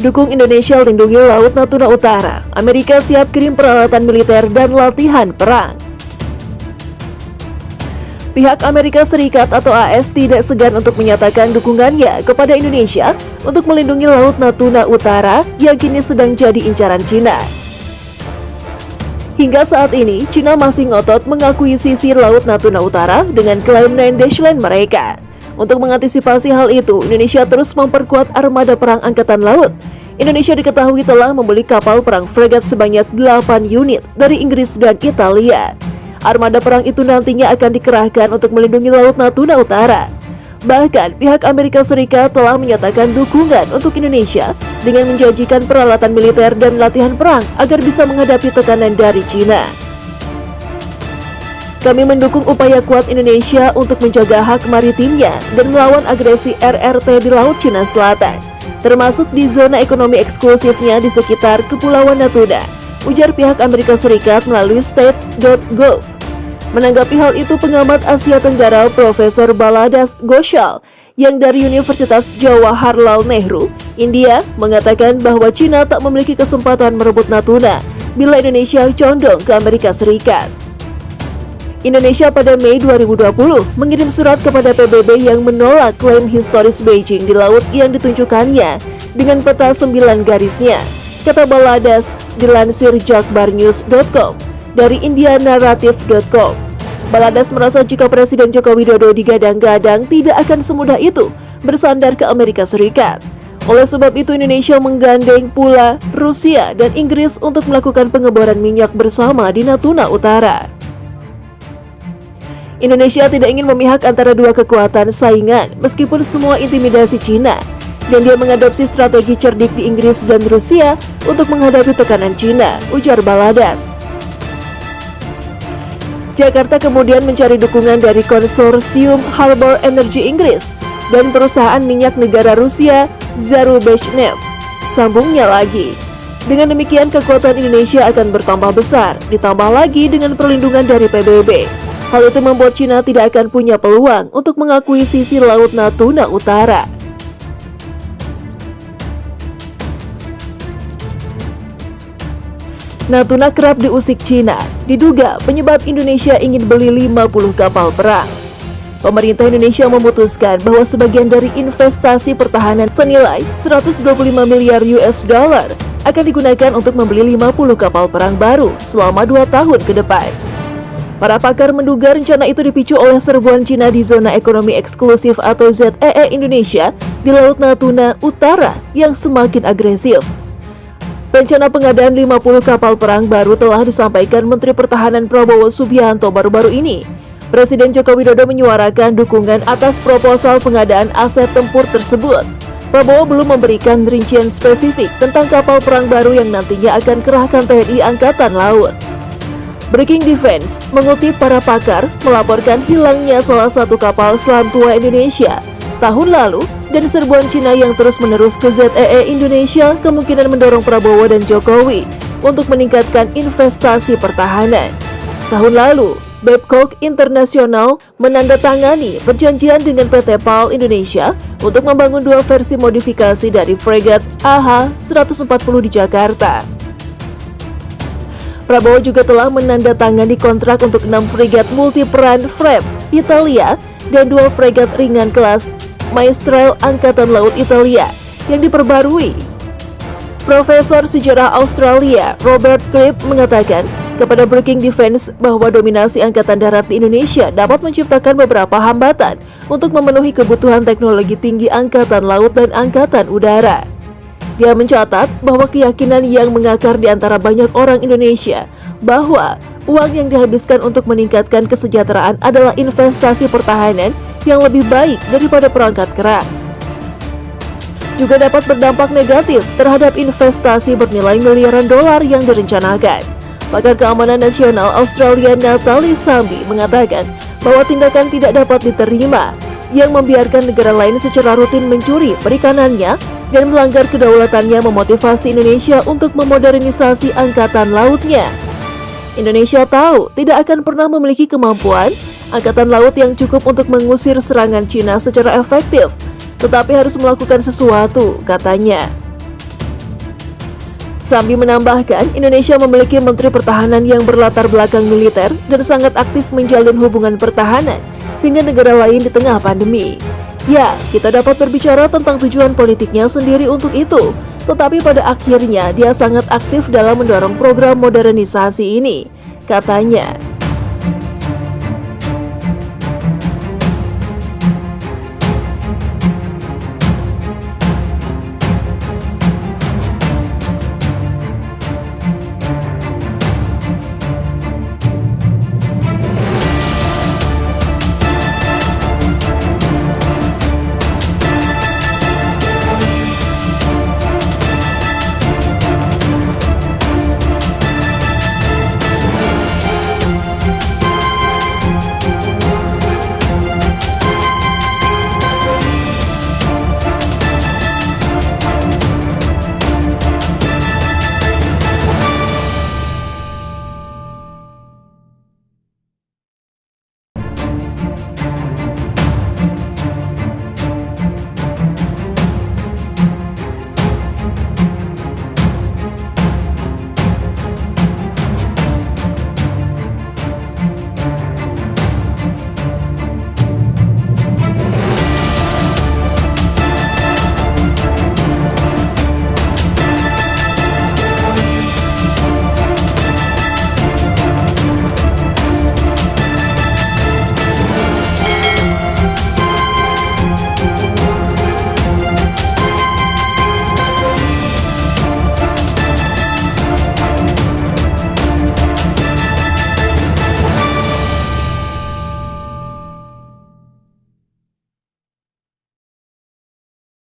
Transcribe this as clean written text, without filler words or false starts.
Dukung Indonesia lindungi Laut Natuna Utara. Amerika siap kirim peralatan militer dan latihan perang. Pihak Amerika Serikat atau AS tidak segan untuk menyatakan dukungannya kepada Indonesia untuk melindungi Laut Natuna Utara yang kini sedang jadi incaran Cina. Hingga saat ini, Cina masih ngotot mengakui sisi Laut Natuna Utara dengan klaim Nine Dash Line mereka. Untuk mengantisipasi hal itu, Indonesia terus memperkuat armada perang Angkatan Laut. Indonesia diketahui telah membeli kapal perang fregat sebanyak 8 unit dari Inggris dan Italia. Armada perang itu nantinya akan dikerahkan untuk melindungi Laut Natuna Utara. Bahkan, pihak Amerika Serikat telah menyatakan dukungan untuk Indonesia dengan menjanjikan peralatan militer dan latihan perang agar bisa menghadapi tekanan dari Cina. Kami mendukung upaya kuat Indonesia untuk menjaga hak maritimnya dan melawan agresi RRT di Laut Cina Selatan, termasuk di zona ekonomi eksklusifnya di sekitar Kepulauan Natuna, ujar pihak Amerika Serikat melalui state.gov. Menanggapi hal itu, pengamat Asia Tenggara Profesor Baladas Ghoshal yang dari Universitas Jawaharlal Nehru, India, mengatakan bahwa Cina tak memiliki kesempatan merebut Natuna bila Indonesia condong ke Amerika Serikat. Indonesia pada Mei 2020 mengirim surat kepada PBB yang menolak klaim historis Beijing di laut yang ditunjukkannya dengan peta 9 garisnya, kata Baladas dilansir jakbarnews.com dari indianarrative.com. Baladas merasa jika Presiden Joko Widodo digadang-gadang tidak akan semudah itu bersandar ke Amerika Serikat. Oleh sebab itu, Indonesia menggandeng pula Rusia dan Inggris untuk melakukan pengeboran minyak bersama di Natuna Utara. Indonesia tidak ingin memihak antara dua kekuatan saingan meskipun semua intimidasi Cina, dan dia mengadopsi strategi cerdik di Inggris dan Rusia untuk menghadapi tekanan Cina, ujar Baladas. Jakarta kemudian mencari dukungan dari konsorsium Harbour Energy Inggris dan perusahaan minyak negara Rusia Zarubezhneft. Sambungnya lagi. Dengan demikian, kekuatan Indonesia akan bertambah besar, ditambah lagi dengan perlindungan dari PBB. Hal itu membuat Cina tidak akan punya peluang untuk mengakui sisi Laut Natuna Utara. Natuna kerap diusik Cina. Diduga penyebab Indonesia ingin beli 50 kapal perang. Pemerintah Indonesia memutuskan bahwa sebagian dari investasi pertahanan senilai 125 miliar US dollar akan digunakan untuk membeli 50 kapal perang baru selama 2 tahun ke depan. Para pakar menduga rencana itu dipicu oleh serbuan Cina di zona ekonomi eksklusif atau ZEE Indonesia di Laut Natuna Utara yang semakin agresif. Rencana pengadaan 50 kapal perang baru telah disampaikan Menteri Pertahanan Prabowo Subianto baru-baru ini. Presiden Joko Widodo menyuarakan dukungan atas proposal pengadaan aset tempur tersebut. Prabowo belum memberikan rincian spesifik tentang kapal perang baru yang nantinya akan kerahkan TNI Angkatan Laut. Breaking Defense mengutip para pakar melaporkan hilangnya salah satu kapal selam tua Indonesia tahun lalu dan serbuan Cina yang terus-menerus ke ZEE Indonesia kemungkinan mendorong Prabowo dan Jokowi untuk meningkatkan investasi pertahanan. Tahun lalu, Babcock International menandatangani perjanjian dengan PT PAL Indonesia untuk membangun 2 versi modifikasi dari fregat AH-140 di Jakarta. Prabowo juga telah menandatangani kontrak untuk 6 fregat multiperan FREMM Italia dan 2 fregat ringan kelas Maestral Angkatan Laut Italia yang diperbarui. Profesor Sejarah Australia Robert Cribb mengatakan kepada Breaking Defense bahwa dominasi Angkatan Darat di Indonesia dapat menciptakan beberapa hambatan untuk memenuhi kebutuhan teknologi tinggi Angkatan Laut dan Angkatan Udara. Dia mencatat bahwa keyakinan yang mengakar di antara banyak orang Indonesia bahwa uang yang dihabiskan untuk meningkatkan kesejahteraan adalah investasi pertahanan yang lebih baik daripada perangkat keras, juga dapat berdampak negatif terhadap investasi bernilai miliaran dolar yang direncanakan. Pakar Keamanan Nasional Australia Natalie Sambi mengatakan bahwa tindakan tidak dapat diterima yang membiarkan negara lain secara rutin mencuri perikanannya dan melanggar kedaulatannya memotivasi Indonesia untuk memodernisasi angkatan lautnya. Indonesia tahu tidak akan pernah memiliki kemampuan angkatan laut yang cukup untuk mengusir serangan Cina secara efektif, tetapi harus melakukan sesuatu, katanya. Sambi menambahkan, Indonesia memiliki Menteri Pertahanan yang berlatar belakang militer dan sangat aktif menjalin hubungan pertahanan dengan negara lain di tengah pandemi. Ya, kita dapat berbicara tentang tujuan politiknya sendiri untuk itu, tetapi pada akhirnya dia sangat aktif dalam mendorong program modernisasi ini, katanya.